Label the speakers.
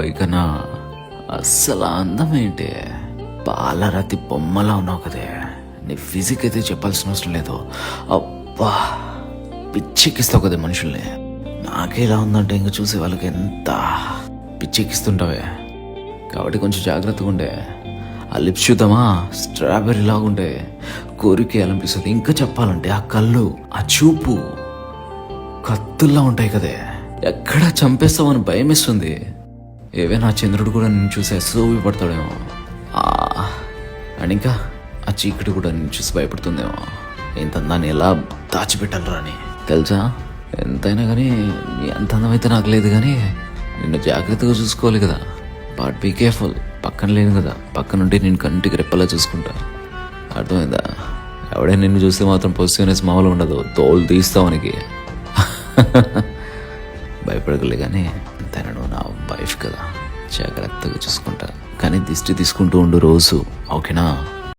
Speaker 1: ఇక నా అస్సలు అందం ఏంటి, పాలరాతి బొమ్మలా ఉన్నావు కదే. నీ ఫిజిక్ అయితే చెప్పాల్సిన అవసరం లేదు. అబ్బా పిచ్చెక్కిస్తావు కదే మనుషుల్ని. నాకే ఇలా ఉందంటే ఇంక చూసే వాళ్ళకి ఎంత పిచ్చెక్కిస్తుంటావే. కాబట్టి కొంచెం జాగ్రత్తగా ఉండే. ఆ లిప్స్ చూద్దామా, స్ట్రాబెర్రీ లాగుంటే కోరికేయాలనిపిస్తుంది. ఇంకా చెప్పాలంటే ఆ కళ్ళు, ఆ చూపు కత్తుల్లా ఉంటాయి కదే. ఎక్కడా చంపేస్తామని భయం వేస్తుంది. ఏవైనా చంద్రుడు కూడా నిన్ను చూసి సోవి పడతాడేమో. అండ్ ఇంకా ఆ చీకటి కూడా నిన్ను చూసి భయపడుతుందేమో. ఇంత అందాన్ని ఎలా దాచిపెట్టాలరా అని తెలుసా. ఎంతైనా కానీ నీ అంత అందమైతే నాకు లేదు, కానీ నిన్ను జాగ్రత్తగా చూసుకోవాలి కదా. But be careful. పక్కన లేను కదా, పక్కనుంటే నేను కంటికి రెప్పలా చూసుకుంటా. అర్థమైందా? ఎవడైనా నిన్ను చూస్తే మాత్రం పొజిటివ్నెస్ మామూలు ఉండదు, తోలు తీస్తావనికి. భయపడగలే, కానీ ఎంతైనా నువ్వు నా వైఫ్ కదా, జాగ్రత్తగా చూసుకుంటా. కానీ దిష్టి తీసుకుంటూ ఉండు రోజు, ఓకేనా?